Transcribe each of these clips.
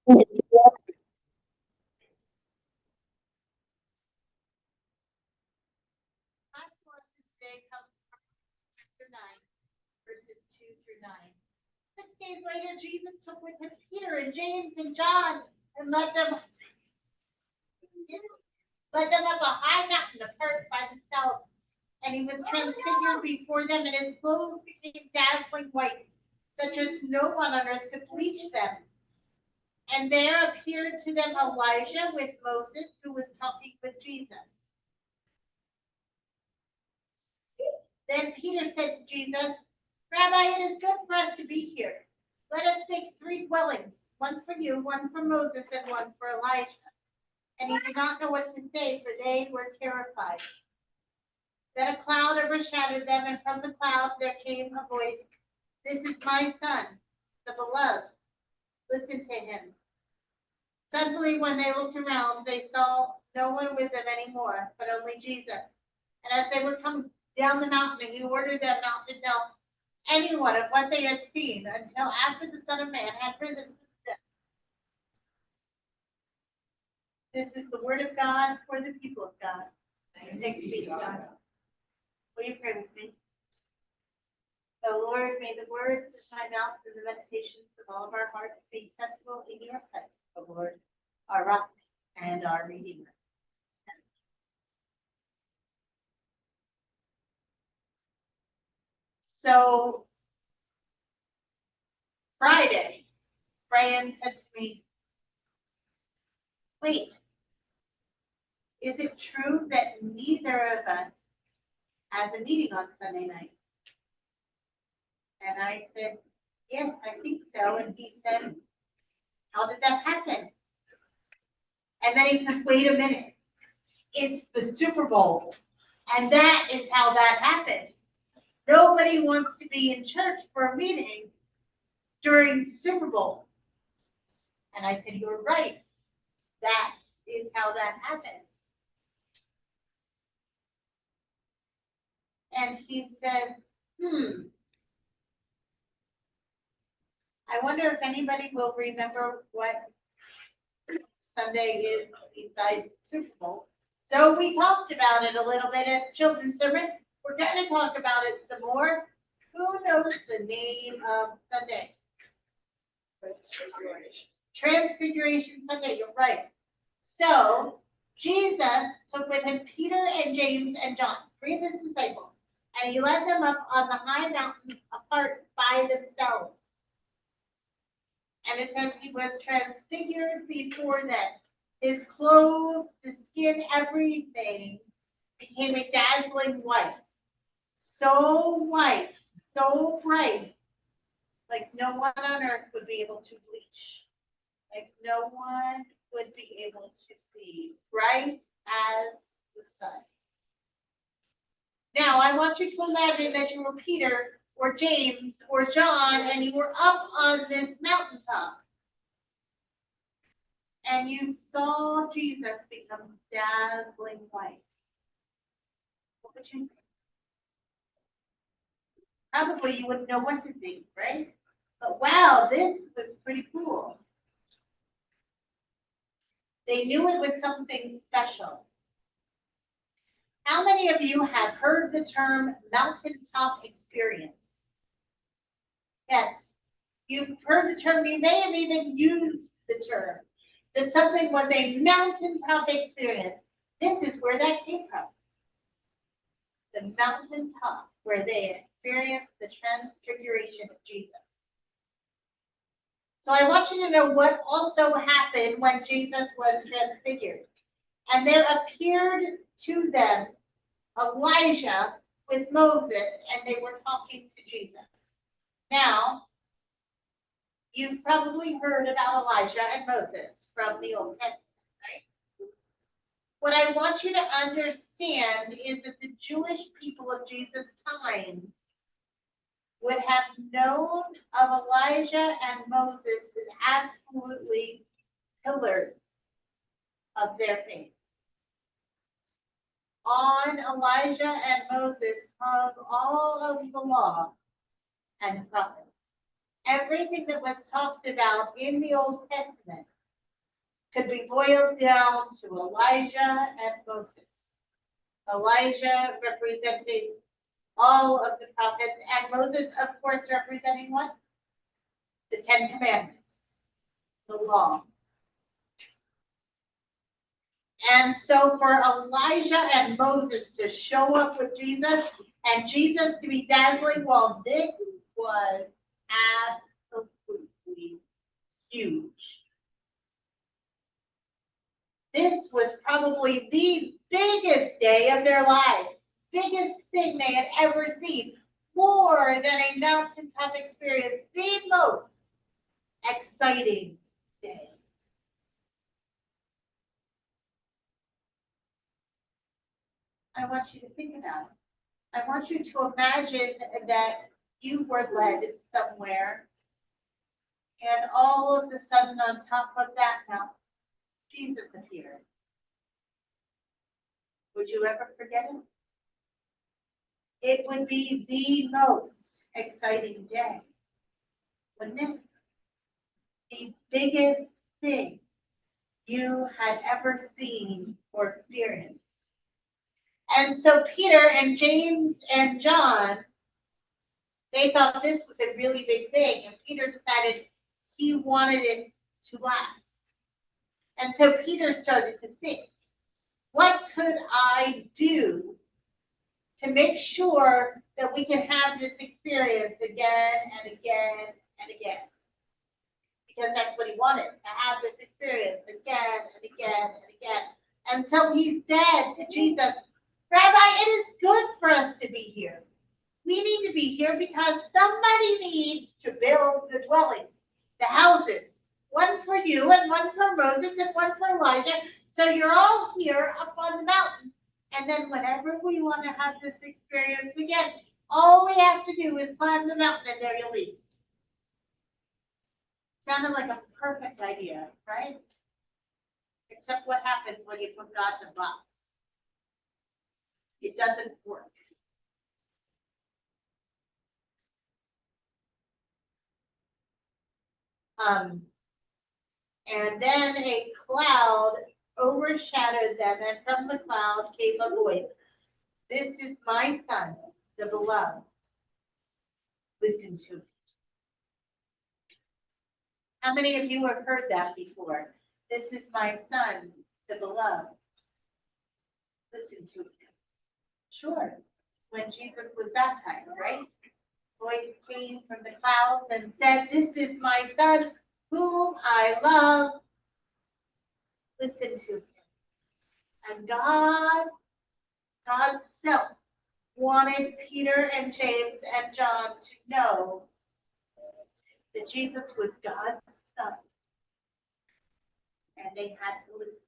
Gospel lesson today comes from chapter 9, verses 2 through 9. 6 days later, Jesus took with him Peter and James and John and led them up a high mountain apart by themselves. And he was transfigured before them, and his clothes became dazzling white, such as no one on earth could bleach them. And there appeared to them Elijah with Moses, who was talking with Jesus. Then Peter said to Jesus, Rabbi, it is good for us to be here. Let us make 3 dwellings, one for you, one for Moses, and one for Elijah. And he did not know what to say, for they were terrified. Then a cloud overshadowed them, and from the cloud there came a voice, This is my son, the beloved. Listen to him. Suddenly, when they looked around, they saw no one with them anymore, but only Jesus. And as they were coming down the mountain, he ordered them not to tell anyone of what they had seen until after the Son of Man had risen from the dead. This is the word of God for the people of God. Thanks be to God. Will you pray with me? Oh Lord, may the words of my mouth and the meditations of all of our hearts be acceptable in your sight, O Lord, our rock and our redeemer. So Friday, Brian said to me, wait, is it true that neither of us has a meeting on Sunday night? And I said, yes, I think so. And he said, how did that happen? And then he says, wait a minute. It's the Super Bowl. And that is how that happens. Nobody wants to be in church for a meeting during the Super Bowl. And I said, you're right. That is how that happens. And he says, I wonder if anybody will remember what Sunday is besides Super Bowl. So we talked about it a little bit at the children's sermon. We're going to talk about it some more. Who knows the name of Sunday? Transfiguration Sunday, you're right. So Jesus took with him Peter and James and John, 3 of his disciples, and he led them up on the high mountain apart by themselves. And it says he was transfigured before them. His clothes, his skin, everything became a dazzling white. So white, so bright, like no one on earth would be able to bleach. Like no one would be able to see. Bright as the sun. Now, I want you to imagine that you were Peter or James or John and you were up on this mountaintop. And you saw Jesus become dazzling white. What would you think? Probably you wouldn't know what to think, right? But wow, this was pretty cool. They knew it was something special. How many of you have heard the term mountaintop experience? Yes, you've heard the term. You may have even used the term that something was a mountaintop experience. This is where that came from. The mountaintop where they experienced the transfiguration of Jesus. So I want you to know what also happened when Jesus was transfigured. And there appeared to them Elijah with Moses, and they were talking to Jesus. Now, you've probably heard about Elijah and Moses from the Old Testament, right? What I want you to understand is that the Jewish people of Jesus' time would have known of Elijah and Moses as absolutely pillars of their faith. On Elijah and Moses hung all of the law and the prophets. Everything that was talked about in the Old Testament could be boiled down to Elijah and Moses. Elijah representing all of the prophets, and Moses, of course, representing what? The Ten Commandments, the law. And so for Elijah and Moses to show up with Jesus and Jesus to be dazzling, well, this was absolutely huge. This was probably the biggest day of their lives, biggest thing they had ever seen, more than a mountaintop experience, the most exciting day. I want you to think about it. I want you to imagine that you were led somewhere, and all of a sudden on top of that mountain, Jesus appeared. Would you ever forget it? It would be the most exciting day, wouldn't it? The biggest thing you had ever seen or experienced. And so Peter and James and John, they thought this was a really big thing, and Peter decided he wanted it to last. And so Peter started to think, what could I do to make sure that we can have this experience again and again and again? Because that's what he wanted, to have this experience again and again and again. And so he said to Jesus, Rabbi, it is good for us to be here. We need to be here because somebody needs to build the dwellings, the houses, one for you and one for Moses and one for Elijah. So you're all here up on the mountain. And then whenever we want to have this experience again, all we have to do is climb the mountain and there you'll be. Sounded like a perfect idea, right? Except what happens when you put God in the box? It doesn't work. And then a cloud overshadowed them, and from the cloud came a voice. This is my son, the beloved. Listen to me. How many of you have heard that before? This is my son, the beloved. Listen to him. Sure, when Jesus was baptized, right? Voice came from the clouds and said, this is my son, whom I love. Listen to him. And God's self wanted Peter and James and John to know that Jesus was God's son. And they had to listen.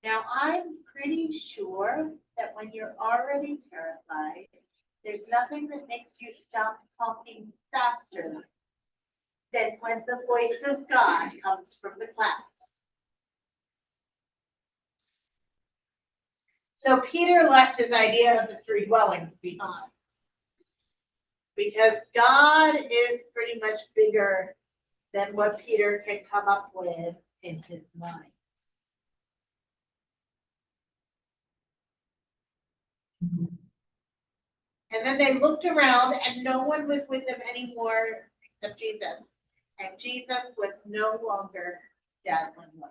Now, I'm pretty sure that when you're already terrified, there's nothing that makes you stop talking faster than when the voice of God comes from the clouds. So Peter left his idea of the three dwellings behind, because God is pretty much bigger than what Peter can come up with in his mind. And then they looked around and no one was with them anymore except Jesus. And Jesus was no longer dazzling white.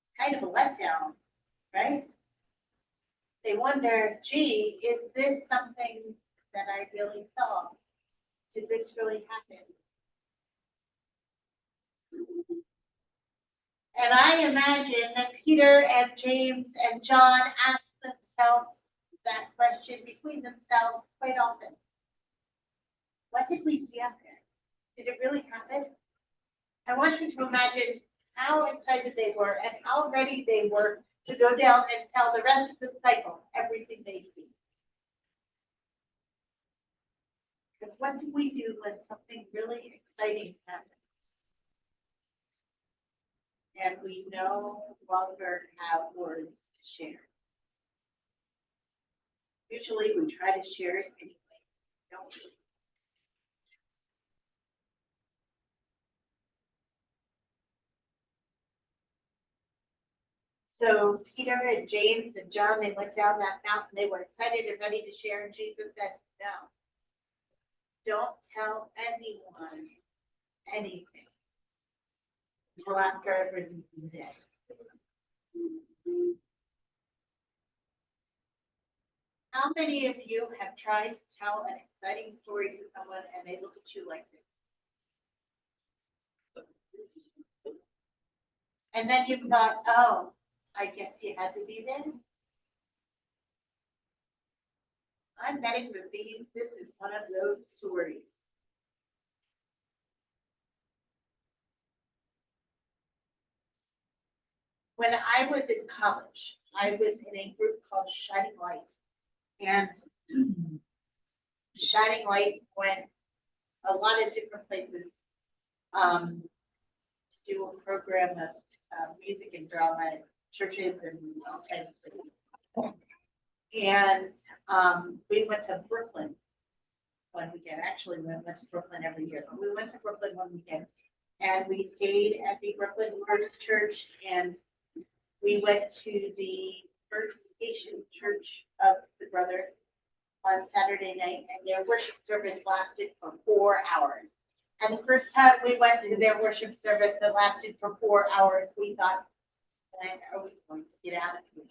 It's kind of a letdown, right? They wonder, gee, is this something that I really saw? Did this really happen? And I imagine that Peter and James and John asked themselves that question between themselves quite often. What did we see up there? Did it really happen? I want you to imagine how excited they were and how ready they were to go down and tell the rest of the disciples everything they see. Because what do we do when something really exciting happens? And we no longer have words to share. Usually we try to share it anyway, don't we? So Peter and James and John, they went down that mountain. They were excited and ready to share. And Jesus said, no, don't tell anyone anything until after I've risen from the dead. How many of you have tried to tell an exciting story to someone and they look at you like this? And then you thought, oh, I guess you had to be there. I'm betting that this is one of those stories. When I was in college, I was in a group called Shining Light. And Shining Light went a lot of different places to do a program of music and drama at churches and all kinds of things. And we went to Brooklyn one weekend. Actually, we went to Brooklyn every year, but we went to Brooklyn one weekend. And we stayed at the Brooklyn First Church, and we went to the First Nation Church of the Brother on Saturday night, and their worship service lasted for 4 hours. And the first time we went to their worship service that lasted for 4 hours, we thought, when are we going to get out of here?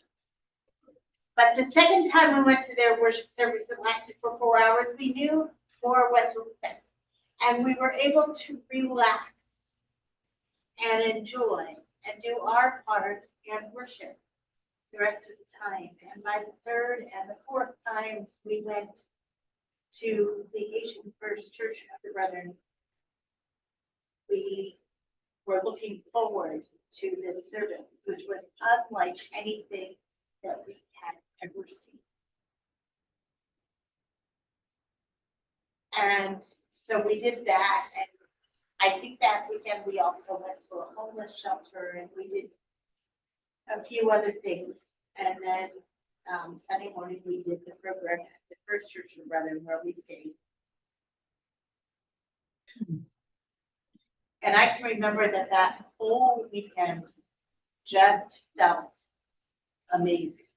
But the second time we went to their worship service that lasted for 4 hours, we knew more what to expect. And we were able to relax and enjoy and do our part and worship the rest of the time. And by the third and the fourth times we went to the Haitian First Church of the Brethren, we were looking forward to this service, which was unlike anything that we had ever seen. And so we did that, and I think that weekend we also went to a homeless shelter, and we did a few other things. And then Sunday morning we did the program at the First Church of the Brethren where we stayed. And I can remember that whole weekend just felt amazing.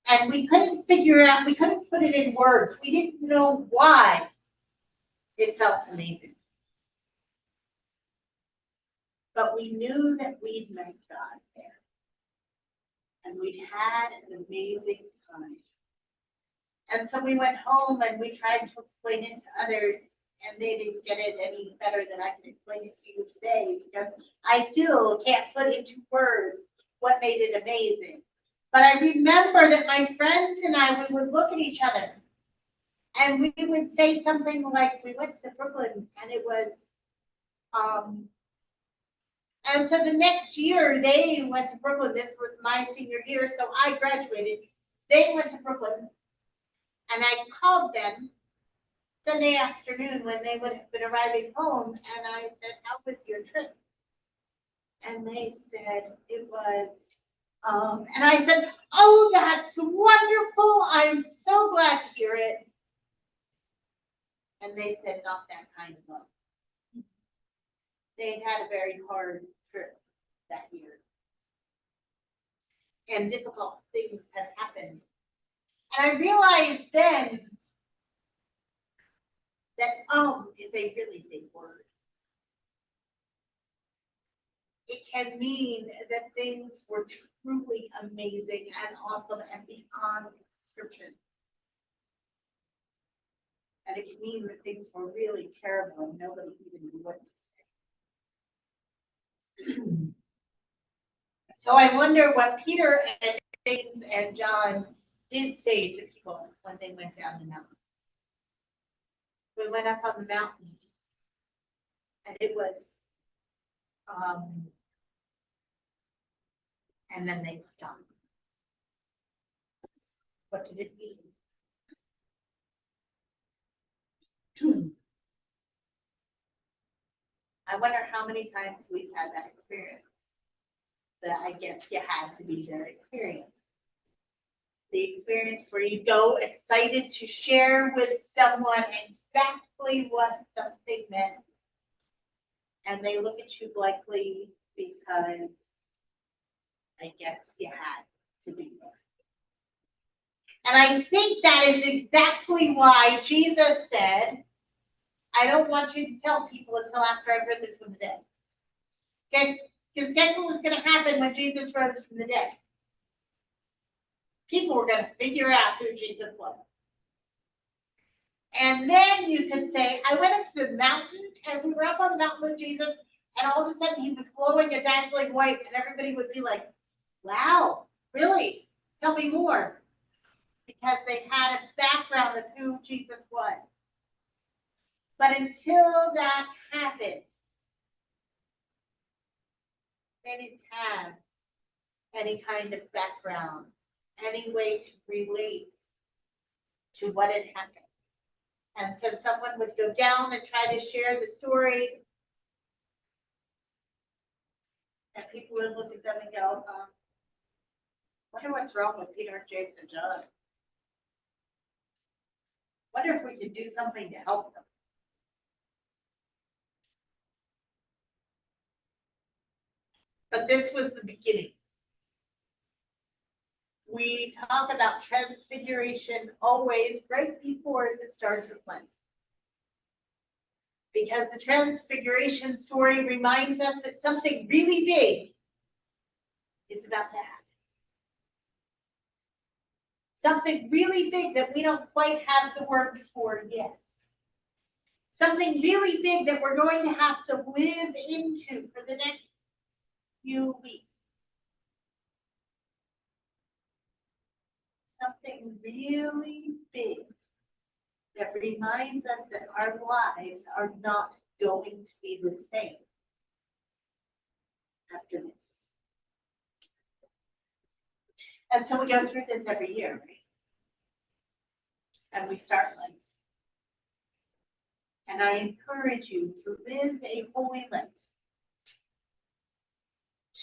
And we couldn't figure it out, we couldn't put it in words. We didn't know why it felt amazing. But we knew that we'd met God there. And we'd had an amazing time. And so we went home and we tried to explain it to others, and they didn't get it any better than I can explain it to you today, because I still can't put into words what made it amazing. But I remember that my friends and I, we would look at each other and we would say something like, we went to Brooklyn and it was, and so the next year they went to Brooklyn. This was my senior year, so I graduated. They went to Brooklyn, and I called them Sunday afternoon when they would have been arriving home, and I said, how was your trip? And they said, it was, and I said, oh, that's wonderful. I'm so glad to hear it. And they said, not that kind of love. They had a very hard trip that year. And difficult things had happened. And I realized then that is a really big word. It can mean that things were truly amazing and awesome and beyond description. And it can mean that things were really terrible and nobody even knew what to say. So I wonder what Peter and James and John did say to people when they went down the mountain. We went up on the mountain, and it was, and then they'd stop. What did it mean? I wonder how many times we've had that experience. That I guess you had to be their experience. The experience where you go excited to share with someone exactly what something meant. And they look at you blankly because I guess you had to be there. And I think that is exactly why Jesus said, I don't want you to tell people until after I've risen from the dead. Because guess what was going to happen when Jesus rose from the dead? People were going to figure out who Jesus was. And then you could say, I went up to the mountain, and we were up on the mountain with Jesus, and all of a sudden he was glowing a dazzling white, and everybody would be like, wow, really? Tell me more. Because they had a background of who Jesus was. But until that happened, they didn't have any kind of background, any way to relate to what had happened. And so someone would go down and try to share the story, and people would look at them and go, wonder what's wrong with Peter, James, and John. Wonder if we could do something to help them. But this was the beginning. We talk about transfiguration always right before the start of Lent. Because the transfiguration story reminds us that something really big is about to happen. Something really big that we don't quite have the words for yet. Something really big that we're going to have to live into for the next few weeks. Something really big that reminds us that our lives are not going to be the same after this. And so we go through this every year, right? And we start Lent. And I encourage you to live a holy Lent.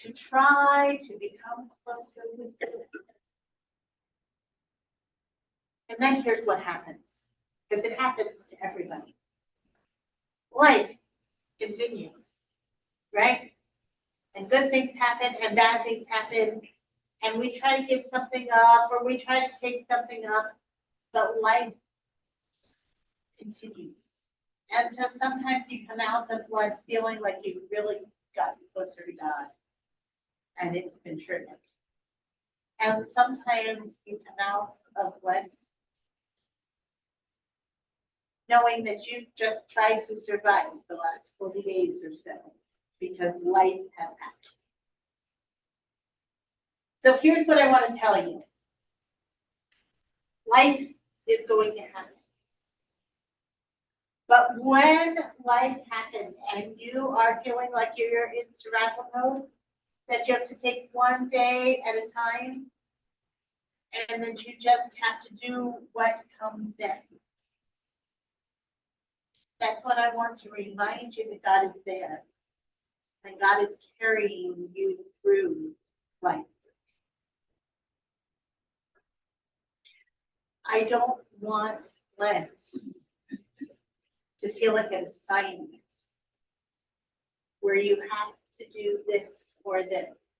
To try to become closer with God. And then here's what happens, because it happens to everybody. Life continues, right? And good things happen and bad things happen. And we try to give something up or we try to take something up, but life continues. And so sometimes you come out of Lent feeling like you've really gotten closer to God. And it's been triggered. And sometimes you come out of Lent knowing that you've just tried to survive the last 40 days or so because life has happened. So here's what I want to tell you. Life is going to happen. But when life happens and you are feeling like you're in survival mode, that you have to take one day at a time, and that you just have to do what comes next. That's what I want to remind you, that God is there. And God is carrying you through life. I don't want Lent to feel like an assignment where you have to do this or this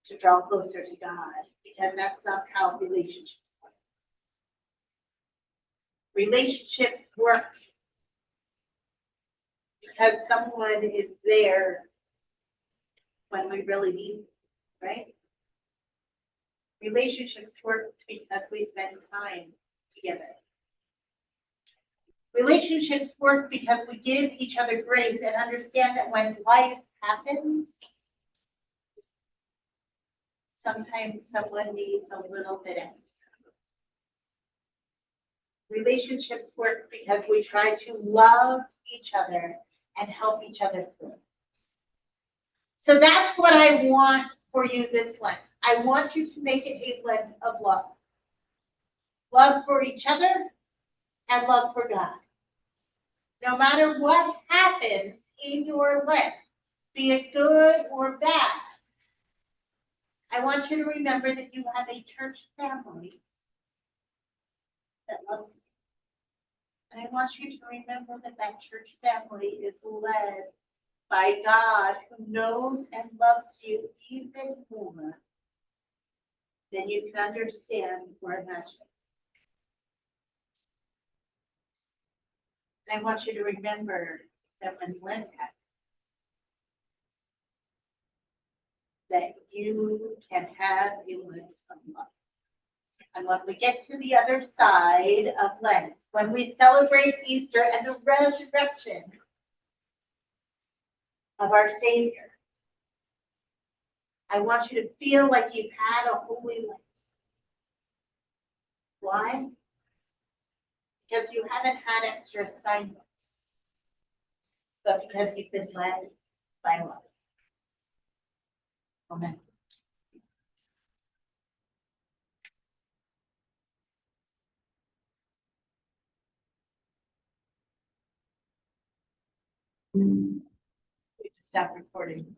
to draw closer to God, because that's not how relationships work. Relationships work because someone is there when we really need them, right? Relationships work because we spend time together. Relationships work because we give each other grace and understand that when life happens, sometimes someone needs a little bit extra. Relationships work because we try to love each other and help each other through. So that's what I want for you this Lent. I want you to make it a Lent of love. Love for each other and love for God. No matter what happens in your Lent, be it good or bad, I want you to remember that you have a church family that loves you. And I want you to remember that that church family is led by God, who knows and loves you even more then you can understand or imagine. And I want you to remember that when Lent happens, that you can have a Lent of love. And when we get to the other side of Lent, when we celebrate Easter and the resurrection of our Savior, I want you to feel like you've had a holy Lent. Why? Because you haven't had extra assignments, but because you've been led by love. Amen. We can stop recording.